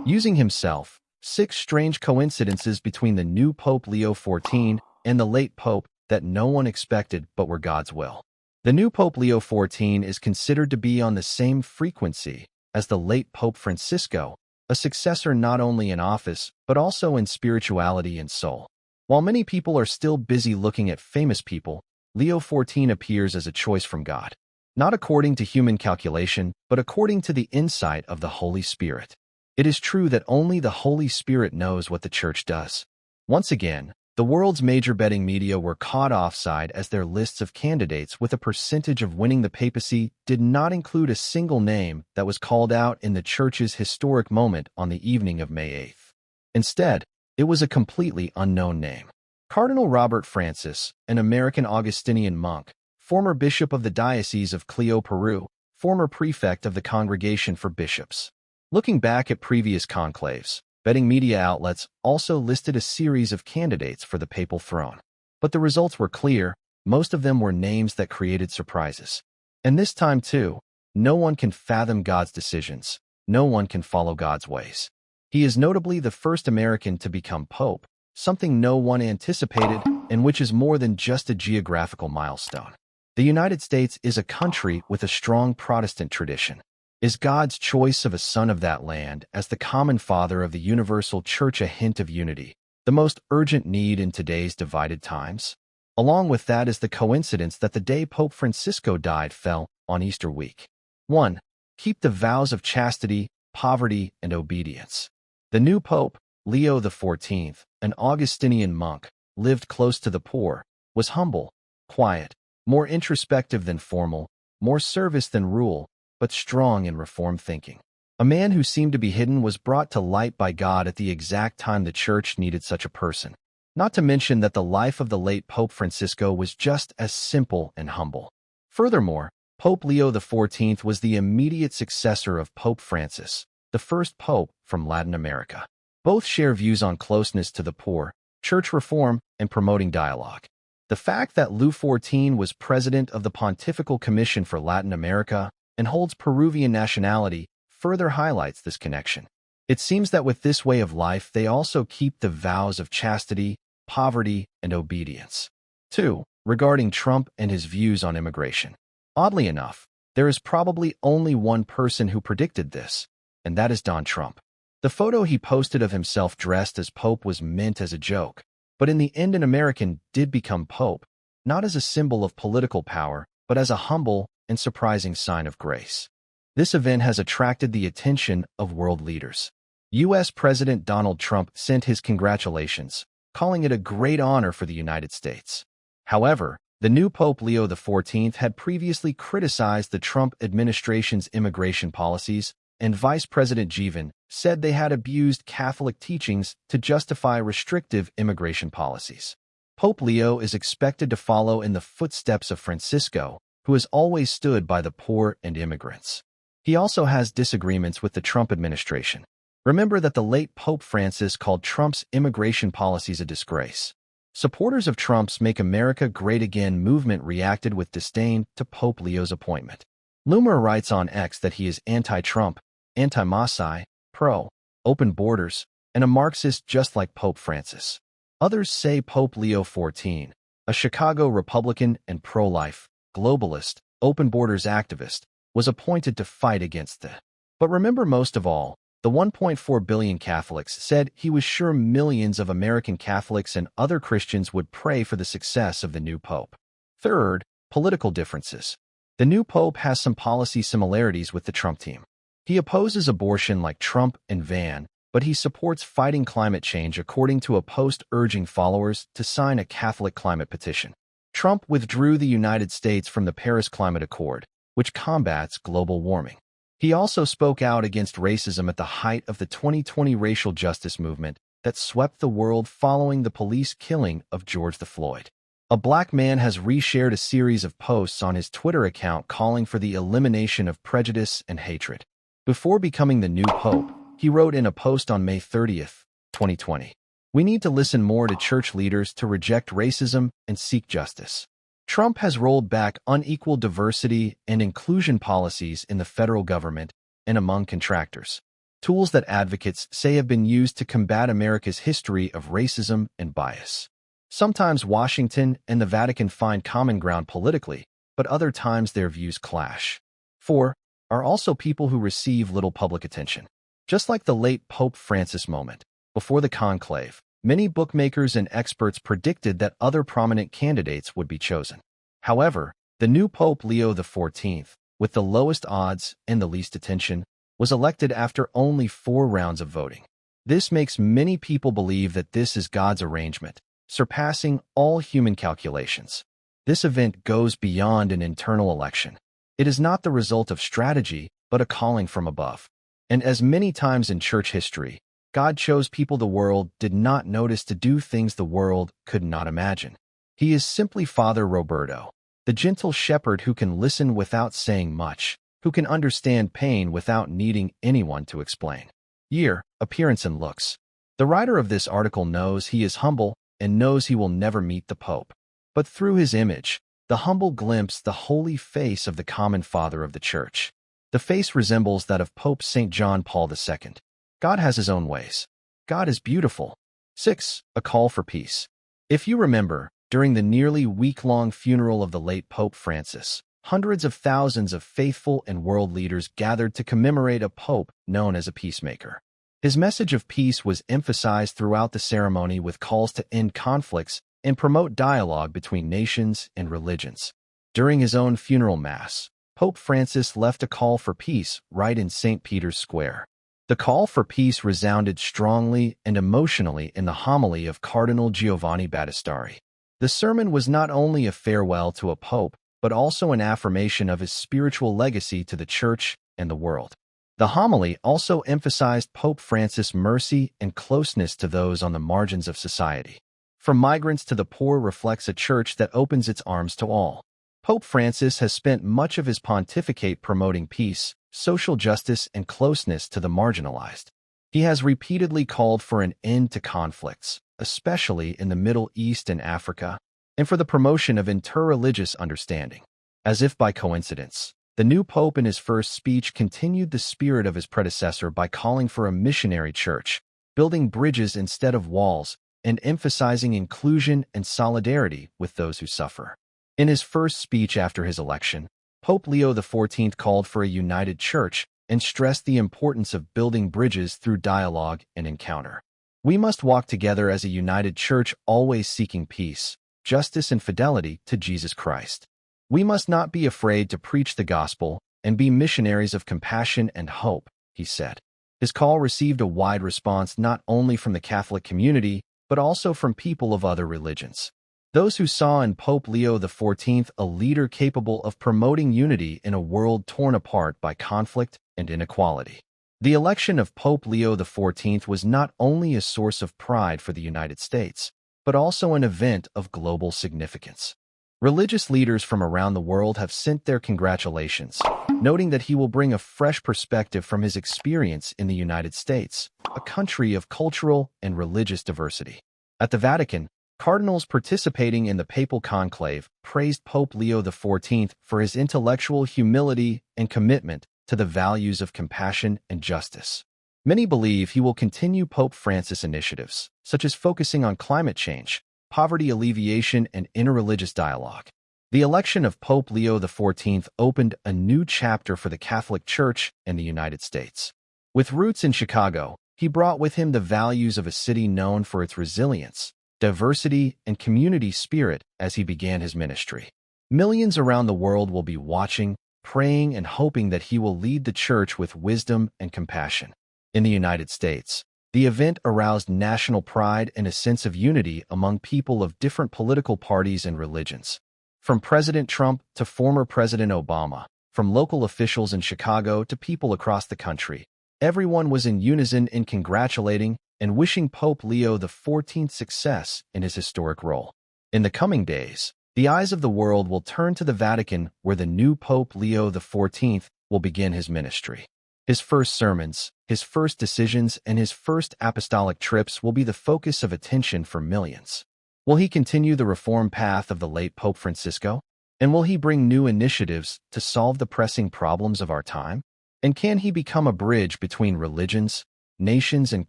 using himself 6 strange coincidences between the new Pope Leo XIV and the late Pope that no one expected but were God's will. The new Pope Leo XIV is considered to be on the same frequency as the late Pope Francisco, a successor not only in office but also in spirituality and soul. While many people are still busy looking at famous people, Leo XIV appears as a choice from God, not according to human calculation, but according to the insight of the Holy Spirit. It is true that only the Holy Spirit knows what the Church does. Once again, the world's major betting media were caught offside as their lists of candidates with a percentage of winning the papacy did not include a single name that was called out in the Church's historic moment on the evening of May 8th. Instead, it was a completely unknown name. Cardinal Robert Francis, an American Augustinian monk, former bishop of the Diocese of Clio, Peru, former prefect of the Congregation for Bishops. Looking back at previous conclaves, betting media outlets also listed a series of candidates for the papal throne. But the results were clear. Most of them were names that created surprises. And this time, too, no one can fathom God's decisions. No one can follow God's ways. He is notably the first American to become pope, something no one anticipated and which is more than just a geographical milestone. The United States is a country with a strong Protestant tradition. Is God's choice of a son of that land as the common father of the universal church a hint of unity, the most urgent need in today's divided times? Along with that is the coincidence that the day Pope Francisco died fell on Easter week. 1. Keep the vows of chastity, poverty, and obedience. The new Pope, Leo XIV, an Augustinian monk, lived close to the poor, was humble, quiet, more introspective than formal, more service than rule, but strong in reform thinking. A man who seemed to be hidden was brought to light by God at the exact time the Church needed such a person. Not to mention that the life of the late Pope Francisco was just as simple and humble. Furthermore, Pope Leo XIV was the immediate successor of Pope Francis, the first pope from Latin America. Both share views on closeness to the poor, church reform, and promoting dialogue. The fact that Leo XIV was president of the Pontifical Commission for Latin America and holds Peruvian nationality further highlights this connection. It seems that with this way of life, they also keep the vows of chastity, poverty, and obedience. 2. Regarding Trump and his views on immigration. Oddly enough, there is probably only one person who predicted this, and that is Donald Trump. The photo he posted of himself dressed as Pope was meant as a joke, but in the end an American did become Pope, not as a symbol of political power, but as a humble and surprising sign of grace. This event has attracted the attention of world leaders. U.S. President Donald Trump sent his congratulations, calling it a great honor for the United States. However, the new Pope Leo XIV had previously criticized the Trump administration's immigration policies, and Vice President Jeevan said they had abused Catholic teachings to justify restrictive immigration policies. Pope Leo is expected to follow in the footsteps of Francisco, who has always stood by the poor and immigrants. He also has disagreements with the Trump administration. Remember that the late Pope Francis called Trump's immigration policies a disgrace. Supporters of Trump's Make America Great Again movement reacted with disdain to Pope Leo's appointment. Loomer writes on X that he is anti-Trump, anti-Maasai, pro-open borders, and a Marxist just like Pope Francis. Others say Pope Leo XIV, a Chicago Republican and pro-life, globalist, open borders activist, was appointed to fight against the. But remember, most of all, the 1.4 billion Catholics said he was sure millions of American Catholics and other Christians would pray for the success of the new pope. 3. Political differences. The new pope has some policy similarities with the Trump team. He opposes abortion like Trump and Van, but he supports fighting climate change according to a post urging followers to sign a Catholic climate petition. Trump withdrew the United States from the Paris Climate Accord, which combats global warming. He also spoke out against racism at the height of the 2020 racial justice movement that swept the world following the police killing of George Floyd. A black man has reshared a series of posts on his Twitter account calling for the elimination of prejudice and hatred. Before becoming the new pope, he wrote in a post on May 30th, 2020, "We need to listen more to church leaders to reject racism and seek justice." Trump has rolled back unequal diversity and inclusion policies in the federal government and among contractors. tools that advocates say have been used to combat America's history of racism and bias. Sometimes Washington and the Vatican find common ground politically, but other times their views clash. 4. Are also people who receive little public attention. Just like the late Pope Francis moment, before the conclave, many bookmakers and experts predicted that other prominent candidates would be chosen. However, the new Pope Leo XIV, with the lowest odds and the least attention, was elected after only 4 rounds of voting. This makes many people believe that this is God's arrangement, surpassing all human calculations. This event goes beyond an internal election. It is not the result of strategy, but a calling from above. And as many times in church history, God chose people the world did not notice to do things the world could not imagine. He is simply Father Roberto, the gentle shepherd who can listen without saying much, who can understand pain without needing anyone to explain. Year, appearance and looks. The writer of this article knows he is humble and knows he will never meet the Pope. But through his image, the humble glimpse the holy face of the common father of the Church. The face resembles that of Pope St. John Paul II. God has his own ways. God is beautiful. 6. A call for peace. If you remember, during the nearly week-long funeral of the late Pope Francis, hundreds of thousands of faithful and world leaders gathered to commemorate a pope known as a peacemaker. His message of peace was emphasized throughout the ceremony with calls to end conflicts and promote dialogue between nations and religions. During his own funeral mass, Pope Francis left a call for peace right in St. Peter's Square. The call for peace resounded strongly and emotionally in the homily of Cardinal Giovanni Battistari. The sermon was not only a farewell to a pope, but also an affirmation of his spiritual legacy to the Church and the world. The homily also emphasized Pope Francis' mercy and closeness to those on the margins of society. From migrants to the poor reflects a church that opens its arms to all. Pope Francis has spent much of his pontificate promoting peace, social justice, and closeness to the marginalized. He has repeatedly called for an end to conflicts, especially in the Middle East and Africa, and for the promotion of interreligious understanding. As if by coincidence, the new pope in his first speech continued the spirit of his predecessor by calling for a missionary church, building bridges instead of walls, and emphasizing inclusion and solidarity with those who suffer. In his first speech after his election, Pope Leo XIV called for a united church and stressed the importance of building bridges through dialogue and encounter. We must walk together as a united church, always seeking peace, justice, and fidelity to Jesus Christ. We must not be afraid to preach the gospel and be missionaries of compassion and hope, he said. His call received a wide response not only from the Catholic community, but also from people of other religions. Those who saw in Pope Leo XIV a leader capable of promoting unity in a world torn apart by conflict and inequality. The election of Pope Leo XIV was not only a source of pride for the United States, but also an event of global significance. Religious leaders from around the world have sent their congratulations, noting that he will bring a fresh perspective from his experience in the United States, a country of cultural and religious diversity. At the Vatican, cardinals participating in the papal conclave praised Pope Leo XIV for his intellectual humility and commitment to the values of compassion and justice. Many believe he will continue Pope Francis' initiatives, such as focusing on climate change, poverty alleviation, and interreligious dialogue. The election of Pope Leo XIV opened a new chapter for the Catholic Church and the United States. With roots in Chicago, he brought with him the values of a city known for its resilience, diversity, and community spirit as he began his ministry. Millions around the world will be watching, praying, and hoping that he will lead the Church with wisdom and compassion. In the United States, the event aroused national pride and a sense of unity among people of different political parties and religions. From President Trump to former President Obama, from local officials in Chicago to people across the country, everyone was in unison in congratulating and wishing Pope Leo XIV success in his historic role. In the coming days, the eyes of the world will turn to the Vatican, where the new Pope Leo XIV will begin his ministry. His first sermons, his first decisions, and his first apostolic trips will be the focus of attention for millions. Will he continue the reform path of the late Pope Francisco? And will he bring new initiatives to solve the pressing problems of our time? And can he become a bridge between religions, nations, and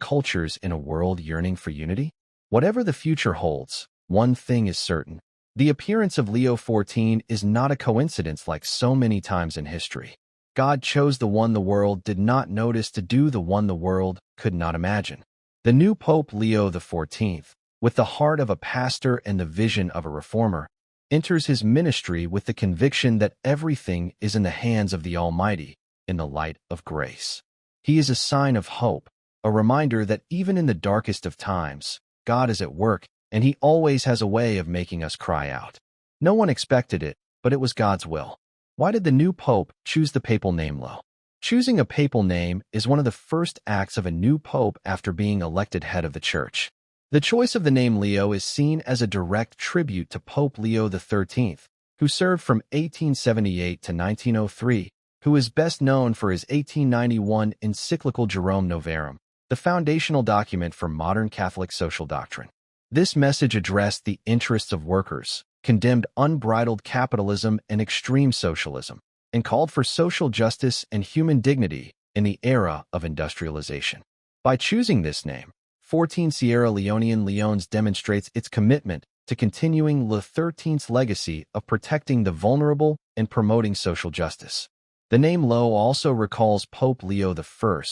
cultures in a world yearning for unity? Whatever the future holds, one thing is certain. The appearance of Leo XIV is not a coincidence like so many times in history. God chose the one the world did not notice to do the one the world could not imagine. The new Pope Leo XIV, with the heart of a pastor and the vision of a reformer, enters his ministry with the conviction that everything is in the hands of the Almighty, in the light of grace. He is a sign of hope, a reminder that even in the darkest of times, God is at work, and he always has a way of making us cry out. No one expected it, but it was God's will. Why did the new pope choose the papal name Leo? Choosing a papal name is one of the first acts of a new pope after being elected head of the church. The choice of the name Leo is seen as a direct tribute to Pope Leo XIII, who served from 1878 to 1903, who is best known for his 1891 encyclical Jerome Novarum, the foundational document for modern Catholic social doctrine. This message addressed the interests of workers, condemned unbridled capitalism and extreme socialism, and called for social justice and human dignity in the era of industrialization. By choosing this name, 14 Sierra Leonean Leones demonstrates its commitment to continuing Leo XIII's legacy of protecting the vulnerable and promoting social justice. The name Leo also recalls Pope Leo I,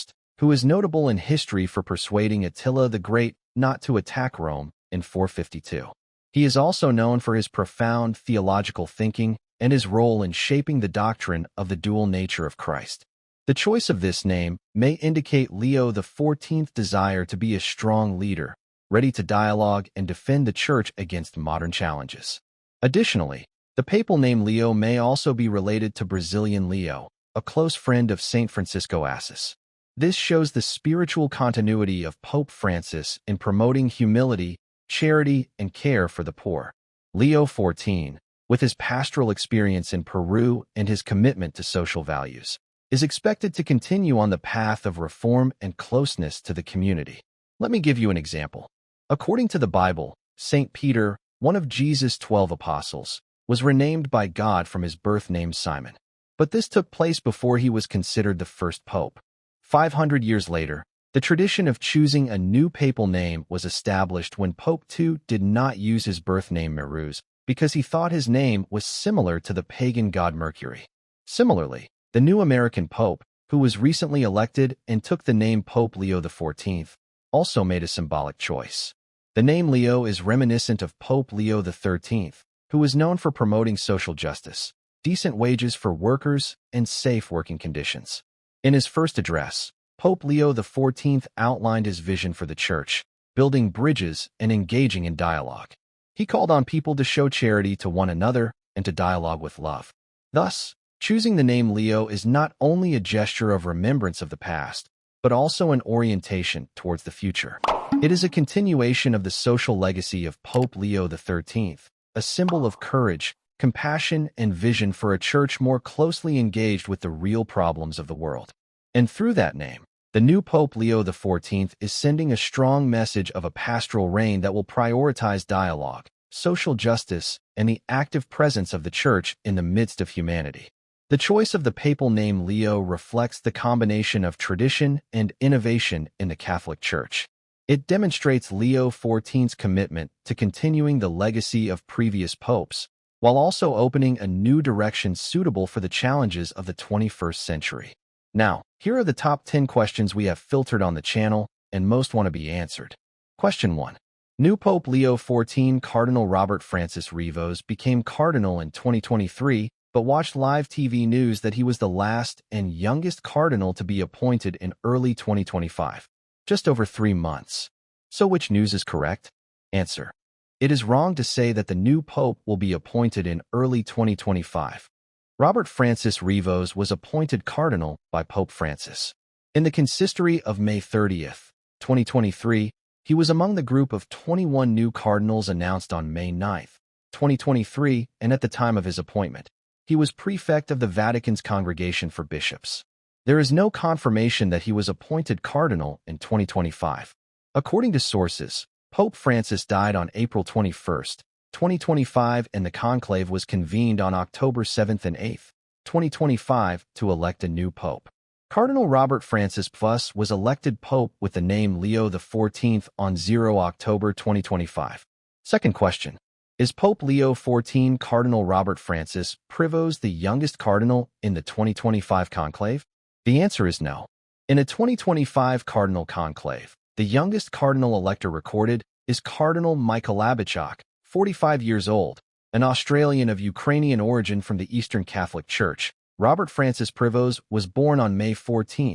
who is notable in history for persuading Attila the Great not to attack Rome in 452. He is also known for his profound theological thinking and his role in shaping the doctrine of the dual nature of Christ. The choice of this name may indicate Leo XIV's desire to be a strong leader, ready to dialogue and defend the Church against modern challenges. Additionally, the papal name Leo may also be related to Brazilian Leo, a close friend of Saint Francisco Assis. This shows the spiritual continuity of Pope Francis in promoting humility, charity, and care for the poor. Leo XIV, with his pastoral experience in Peru and his commitment to social values, is expected to continue on the path of reform and closeness to the community. Let me give you an example. According to the Bible, St. Peter, one of Jesus' 12 apostles, was renamed by God from his birth name Simon. But this took place before he was considered the first pope. 500 years later, the tradition of choosing a new papal name was established when Pope II did not use his birth name Merus because he thought his name was similar to the pagan god Mercury. Similarly, the new American pope, who was recently elected and took the name Pope Leo XIV, also made a symbolic choice. The name Leo is reminiscent of Pope Leo XIII, who was known for promoting social justice, decent wages for workers, and safe working conditions. In his first address, Pope Leo XIV outlined his vision for the Church, building bridges and engaging in dialogue. He called on people to show charity to one another and to dialogue with love. Thus, choosing the name Leo is not only a gesture of remembrance of the past, but also an orientation towards the future. It is a continuation of the social legacy of Pope Leo XIII, a symbol of courage, compassion, and vision for a church more closely engaged with the real problems of the world. And through that name, the new Pope Leo XIV is sending a strong message of a pastoral reign that will prioritize dialogue, social justice, and the active presence of the Church in the midst of humanity. The choice of the papal name Leo reflects the combination of tradition and innovation in the Catholic Church. It demonstrates Leo XIV's commitment to continuing the legacy of previous popes, while also opening a new direction suitable for the challenges of the 21st century. Now, here are the top 10 questions we have filtered on the channel and most want to be answered. Question 1. New Pope Leo XIV Cardinal Robert Francis Rivos became cardinal in 2023, but watched live TV news that he was the last and youngest cardinal to be appointed in early 2025, just over 3 months. So which news is correct? Answer. It is wrong to say that the new pope will be appointed in early 2025. Robert Francis Rivos was appointed cardinal by Pope Francis. In the consistory of May 30th, 2023, he was among the group of 21 new cardinals announced on May 9th, 2023, and at the time of his appointment, he was prefect of the Vatican's Congregation for Bishops. There is no confirmation that he was appointed cardinal in 2025. According to sources, Pope Francis died on April 21st, 2025, and the conclave was convened on October 7th and 8th, 2025, to elect a new pope. Cardinal Robert Francis Plus was elected Pope with the name Leo XIV on 0 October 2025. Second question. Is Pope Leo XIV Cardinal Robert Francis Prevost the youngest cardinal in the 2025 conclave? The answer is no. In a 2025 cardinal conclave, the youngest cardinal elector recorded is Cardinal Michael Abachak, 45 years old, an Australian of Ukrainian origin from the Eastern Catholic Church. Robert Francis Prevost was born on May 14,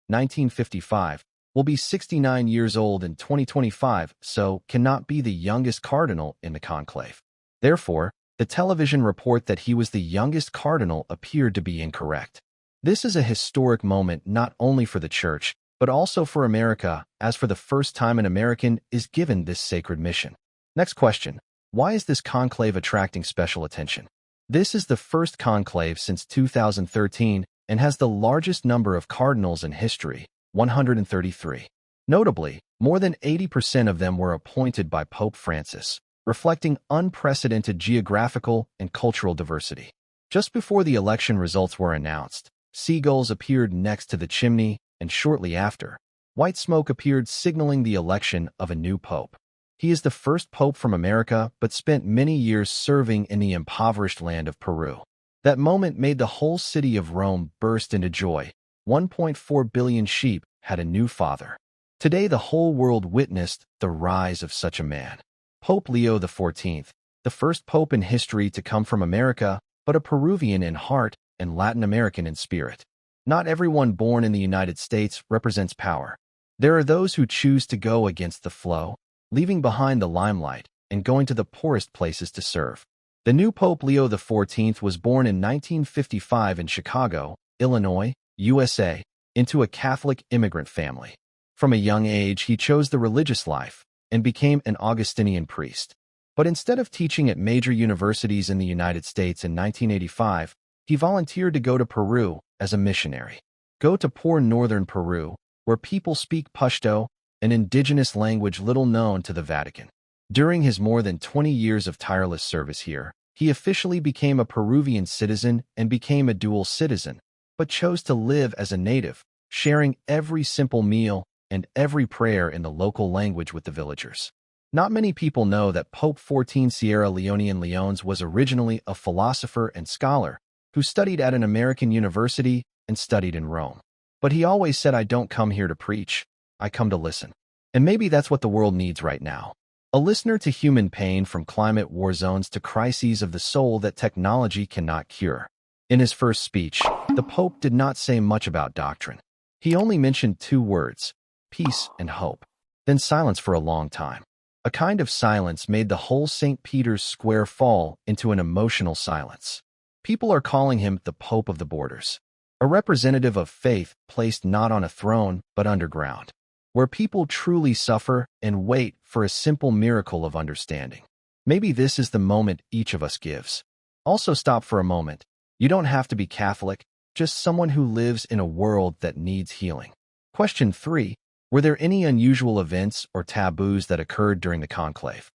1955, will be 69 years old in 2025, so cannot be the youngest cardinal in the conclave. Therefore, the television report that he was the youngest cardinal appeared to be incorrect. This is a historic moment not only for the Church, but also for America, as for the first time an American is given this sacred mission. Next question. Why is this conclave attracting special attention? This is the first conclave since 2013 and has the largest number of cardinals in history, 133. Notably, more than 80% of them were appointed by Pope Francis, reflecting unprecedented geographical and cultural diversity. Just before the election results were announced, seagulls appeared next to the chimney, and shortly after, white smoke appeared signaling the election of a new pope. He is the first pope from America but spent many years serving in the impoverished land of Peru. That moment made the whole city of Rome burst into joy. 1.4 billion sheep had a new father. Today the whole world witnessed the rise of such a man. Pope Leo XIV, the first pope in history to come from America, but a Peruvian in heart and Latin American in spirit. Not everyone born in the United States represents power. There are those who choose to go against the flow, leaving behind the limelight and going to the poorest places to serve. The new Pope Leo XIV was born in 1955 in Chicago, Illinois, USA, into a Catholic immigrant family. From a young age, he chose the religious life and became an Augustinian priest. But instead of teaching at major universities in the United States in 1985, he volunteered to go to Peru as a missionary. Go to poor northern Peru, where people speak Pashto, an indigenous language little known to the Vatican. During his more than 20 years of tireless service here, he officially became a Peruvian citizen and became a dual citizen, but chose to live as a native, sharing every simple meal and every prayer in the local language with the villagers. Not many people know that Pope XIV Sierra Leonean Leones was originally a philosopher and scholar who studied at an American university and studied in Rome. But he always said, "I don't come here to preach, I come to listen." And maybe that's what the world needs right now. A listener to human pain, from climate war zones to crises of the soul that technology cannot cure. In his first speech, the Pope did not say much about doctrine. He only mentioned two words, peace and hope. Then silence for a long time. A kind of silence made the whole St. Peter's Square fall into an emotional silence. People are calling him the Pope of the Borders, a representative of faith placed not on a throne but underground, where people truly suffer and wait for a simple miracle of understanding. Maybe this is the moment each of us gives. Also stop for a moment. You don't have to be Catholic, just someone who lives in a world that needs healing. Question 3. Were there any unusual events or taboos that occurred during the conclave?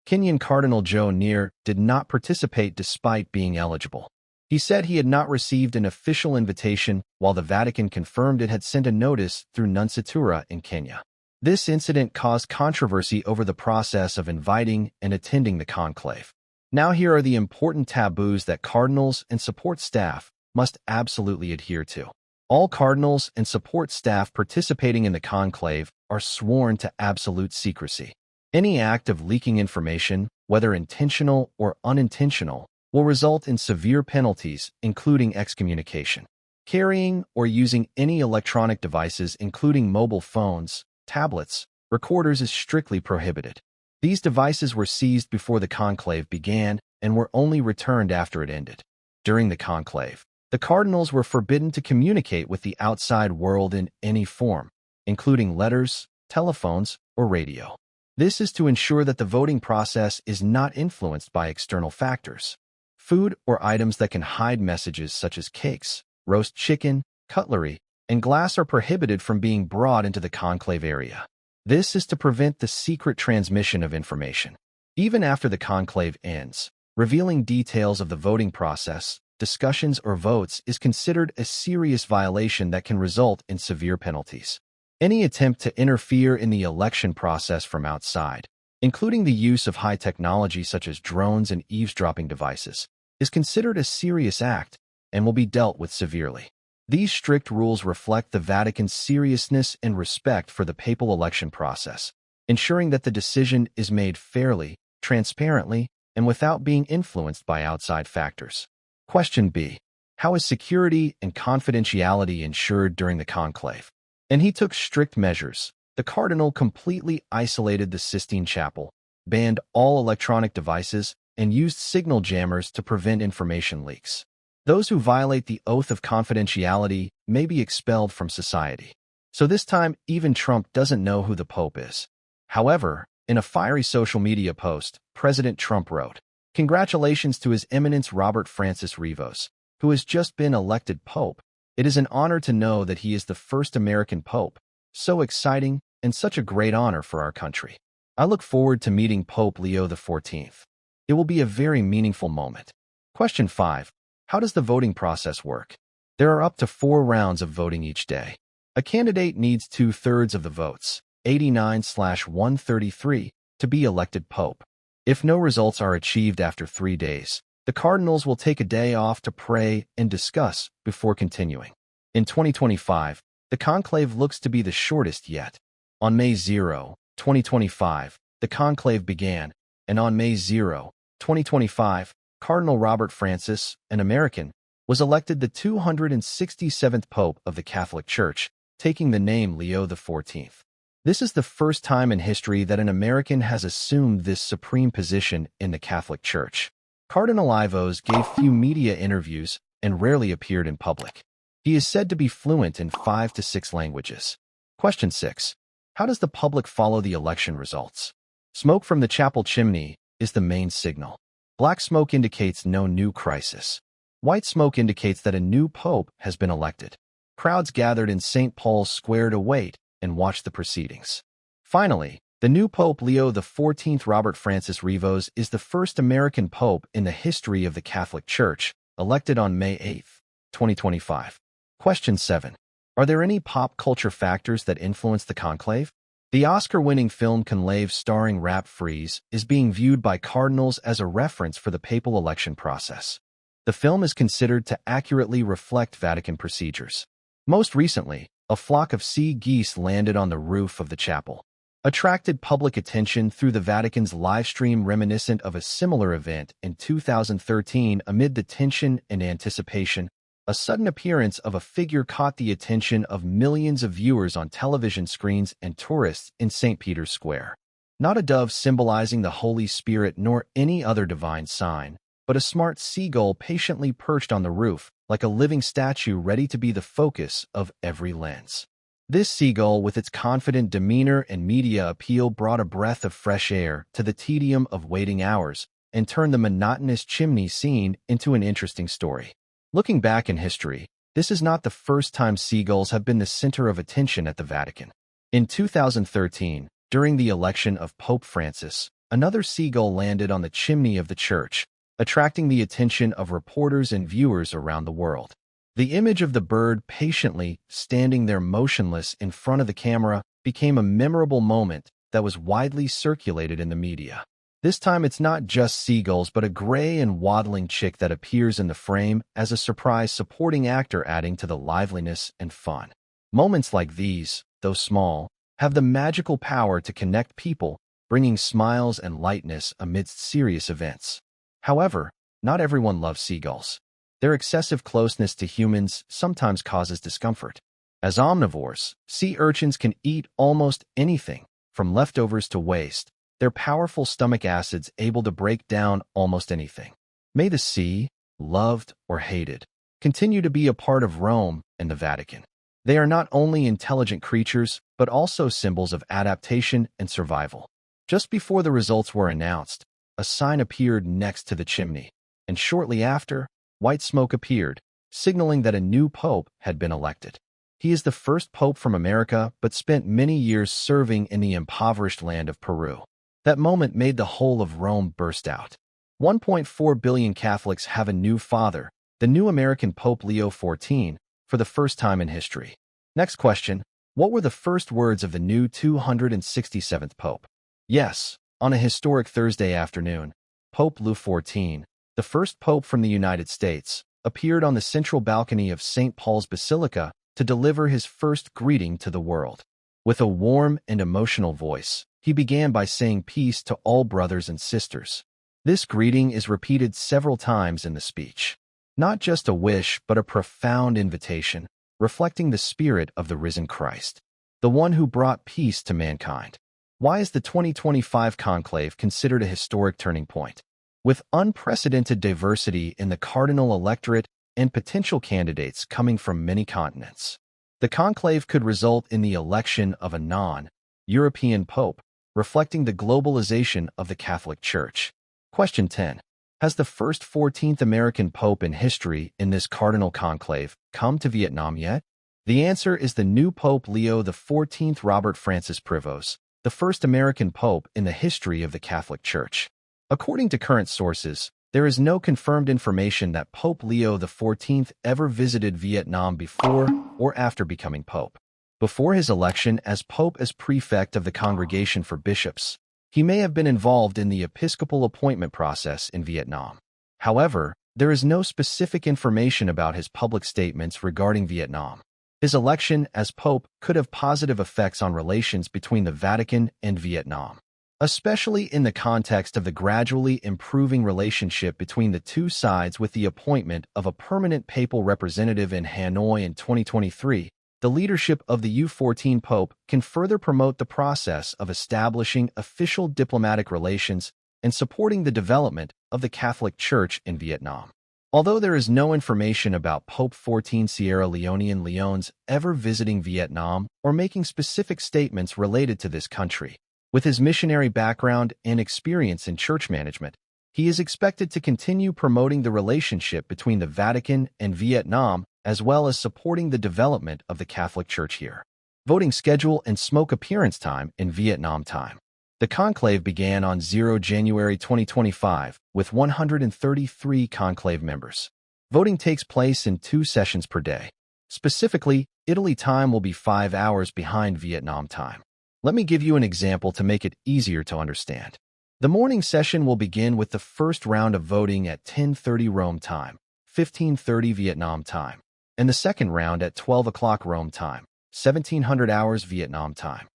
Kenyan Cardinal Joe Neer did not participate despite being eligible. He said he had not received an official invitation, while the Vatican confirmed it had sent a notice through Nunciatura in Kenya. This incident caused controversy over the process of inviting and attending the conclave. Now here are the important taboos that cardinals and support staff must absolutely adhere to. All cardinals and support staff participating in the conclave are sworn to absolute secrecy. Any act of leaking information, whether intentional or unintentional, will result in severe penalties, including excommunication. Carrying or using any electronic devices, including mobile phones, tablets, recorders, is strictly prohibited. These devices were seized before the conclave began and were only returned after it ended. During the conclave, the cardinals were forbidden to communicate with the outside world in any form, including letters, telephones, or radio. This is to ensure that the voting process is not influenced by external factors. Food or items that can hide messages such as cakes, roast chicken, cutlery, and glass are prohibited from being brought into the conclave area. This is to prevent the secret transmission of information. Even after the conclave ends, revealing details of the voting process discussions, or votes is considered a serious violation that can result in severe penalties. Any attempt to interfere in the election process from outside, including the use of high technology such as drones and eavesdropping devices, is considered a serious act and will be dealt with severely. These strict rules reflect the Vatican's seriousness and respect for the papal election process, ensuring that the decision is made fairly, transparently, and without being influenced by outside factors. Question B. How is security and confidentiality ensured during the conclave? And he took strict measures. The cardinal completely isolated the Sistine Chapel, banned all electronic devices, and used signal jammers to prevent information leaks. Those who violate the oath of confidentiality may be expelled from society. So this time, even Trump doesn't know who the Pope is. However, in a fiery social media post, President Trump wrote, "Congratulations to His Eminence Robert Francis Rivos, who has just been elected Pope. It is an honor to know that he is the first American Pope. So exciting and such a great honor for our country. I look forward to meeting Pope Leo XIV. It will be a very meaningful moment." Question 5. How does the voting process work? There are up to 4 rounds of voting each day. A candidate needs 2/3 of the votes, 89/133, to be elected Pope. If no results are achieved after 3 days, the cardinals will take a day off to pray and discuss before continuing. In 2025, the conclave looks to be the shortest yet. On May 0, 2025, the conclave began, and on May 0, 2025, Cardinal Robert Francis, an American, was elected the 267th Pope of the Catholic Church, taking the name Leo XIV. This is the first time in history that an American has assumed this supreme position in the Catholic Church. Cardinal Ivos gave few media interviews and rarely appeared in public. He is said to be fluent in 5 to 6 languages. Question 6. How does the public follow the election results? Smoke from the chapel chimney is the main signal. Black smoke indicates no new crisis. White smoke indicates that a new pope has been elected. Crowds gathered in St. Paul's Square to wait and watch the proceedings. Finally, the new Pope Leo XIV Robert Francis Rivos is the first American pope in the history of the Catholic Church, elected on May 8, 2025. Question 7. Are there any pop culture factors that influence the conclave? The Oscar-winning film Conclave starring Rap Freeze is being viewed by cardinals as a reference for the papal election process. The film is considered to accurately reflect Vatican procedures. Most recently, a flock of sea geese landed on the roof of the chapel, attracted public attention through the Vatican's livestream reminiscent of a similar event in 2013 amid the tension and anticipation. A sudden appearance of a figure caught the attention of millions of viewers on television screens and tourists in St. Peter's Square. Not a dove symbolizing the Holy Spirit nor any other divine sign, but a smart seagull patiently perched on the roof, like a living statue ready to be the focus of every lens. This seagull, with its confident demeanor and media appeal, brought a breath of fresh air to the tedium of waiting hours and turned the monotonous chimney scene into an interesting story. Looking back in history, this is not the first time seagulls have been the center of attention at the Vatican. In 2013, during the election of Pope Francis, another seagull landed on the chimney of the church, attracting the attention of reporters and viewers around the world. The image of the bird patiently standing there motionless in front of the camera became a memorable moment that was widely circulated in the media. This time it's not just seagulls but a gray and waddling chick that appears in the frame as a surprise supporting actor, adding to the liveliness and fun. Moments like these, though small, have the magical power to connect people, bringing smiles and lightness amidst serious events. However, not everyone loves seagulls. Their excessive closeness to humans sometimes causes discomfort. As omnivores, sea urchins can eat almost anything, from leftovers to waste, their powerful stomach acids able to break down almost anything. May the sea, loved or hated, continue to be a part of Rome and the Vatican. They are not only intelligent creatures, but also symbols of adaptation and survival. Just before the results were announced, a sign appeared next to the chimney, and shortly after, white smoke appeared, signaling that a new pope had been elected. He is the first pope from America, but spent many years serving in the impoverished land of Peru. That moment made the whole of Rome burst out. 1.4 billion Catholics have a new father, the new American Pope Leo XIV, for the first time in history. Next question. What were the first words of the new 267th Pope? Yes, on a historic Thursday afternoon, Pope Leo XIV, the first Pope from the United States, appeared on the central balcony of St. Paul's Basilica to deliver his first greeting to the world. With a warm and emotional voice, he began by saying peace to all brothers and sisters. This greeting is repeated several times in the speech. Not just a wish, but a profound invitation, reflecting the spirit of the risen Christ, the one who brought peace to mankind. Why is the 2025 conclave considered a historic turning point? With unprecedented diversity in the cardinal electorate and potential candidates coming from many continents, the conclave could result in the election of a non-European pope, reflecting the globalization of the Catholic Church. Question 10. Has the first 14th American pope in history in this cardinal conclave come to Vietnam yet? The answer is the new Pope Leo XIV Robert Francis Prevost, the first American pope in the history of the Catholic Church. According to current sources, there is no confirmed information that Pope Leo XIV ever visited Vietnam before or after becoming pope. Before his election as pope as prefect of the Congregation for Bishops, he may have been involved in the episcopal appointment process in Vietnam. However, there is no specific information about his public statements regarding Vietnam. His election as pope could have positive effects on relations between the Vatican and Vietnam, especially in the context of the gradually improving relationship between the two sides with the appointment of a permanent papal representative in Hanoi in 2023. The leadership of the U14 Pope can further promote the process of establishing official diplomatic relations and supporting the development of the Catholic Church in Vietnam. Although there is no information about Pope 14 Sierra Leonean Leones ever visiting Vietnam or making specific statements related to this country, with his missionary background and experience in church management, he is expected to continue promoting the relationship between the Vatican and Vietnam, as well as supporting the development of the Catholic Church here. Voting schedule and smoke appearance time in Vietnam time. The conclave began on 0 January 2025 with 133 conclave members. Voting takes place in 2 sessions per day. Specifically, Italy time will be 5 hours behind Vietnam time. Let me give you an example to make it easier to understand. The morning session will begin with the first round of voting at 10:30 Rome time, 15:30 Vietnam time, and the second round at 12 o'clock Rome time, 1700 hours Vietnam time.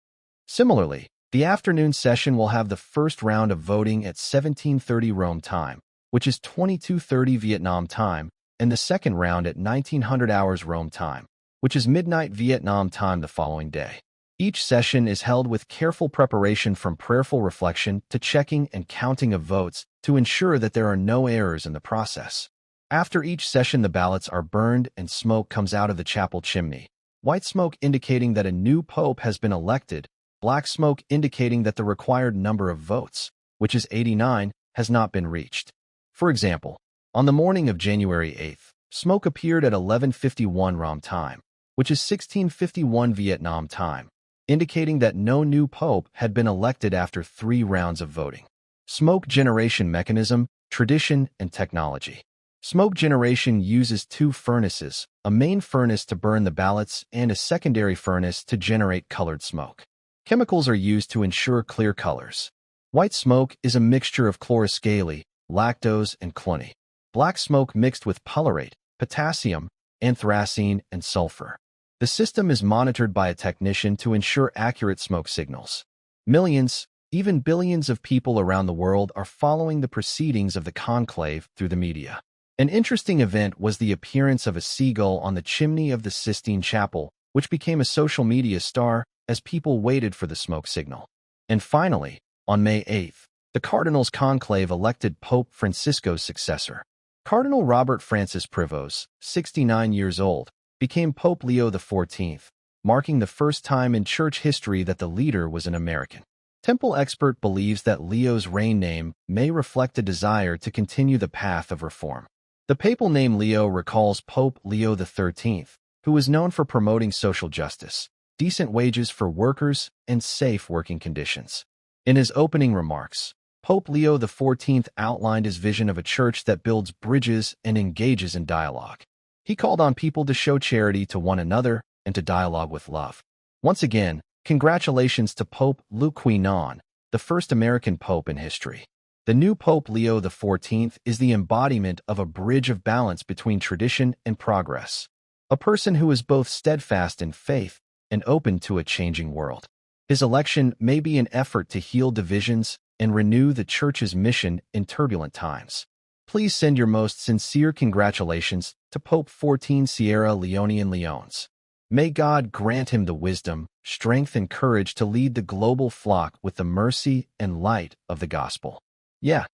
Similarly, the afternoon session will have the first round of voting at 17:30 Rome time, which is 22:30 Vietnam time, and the second round at 1900 hours Rome time, which is midnight Vietnam time the following day. Each session is held with careful preparation from prayerful reflection to checking and counting of votes to ensure that there are no errors in the process. After each session, the ballots are burned and smoke comes out of the chapel chimney. White smoke indicating that a new pope has been elected, black smoke indicating that the required number of votes, which is 89, has not been reached. For example, on the morning of January 8th, smoke appeared at 11:51 Rome time, which is 16:51 Vietnam time, indicating that no new pope had been elected after 3 rounds of voting. Smoke generation mechanism, tradition, and technology. Smoke generation uses 2 furnaces, a main furnace to burn the ballots and a secondary furnace to generate colored smoke. Chemicals are used to ensure clear colors. White smoke is a mixture of chloroscale, lactose, and clonine. Black smoke mixed with pyrrolate, potassium, anthracene, and sulfur. The system is monitored by a technician to ensure accurate smoke signals. Millions, even billions of people around the world are following the proceedings of the conclave through the media. An interesting event was the appearance of a seagull on the chimney of the Sistine Chapel, which became a social media star as people waited for the smoke signal. And finally, on May 8th, the Cardinals' conclave elected Pope Francisco's successor. Cardinal Robert Francis Prevost, 69 years old, became Pope Leo XIV, marking the first time in church history that the leader was an American. Temple expert believes that Leo's reign name may reflect a desire to continue the path of reform. The papal name Leo recalls Pope Leo XIII, who was known for promoting social justice, decent wages for workers, and safe working conditions. In his opening remarks, Pope Leo XIV outlined his vision of a church that builds bridges and engages in dialogue. He called on people to show charity to one another and to dialogue with love. Once again, congratulations to Pope Leo XIV, the first American pope in history. The new Pope Leo XIV is the embodiment of a bridge of balance between tradition and progress, a person who is both steadfast in faith and open to a changing world. His election may be an effort to heal divisions and renew the Church's mission in turbulent times. Please send your most sincere congratulations to Pope 14 Sierra Leone and Leones. May God grant him the wisdom, strength, and courage to lead the global flock with the mercy and light of the gospel. Yeah,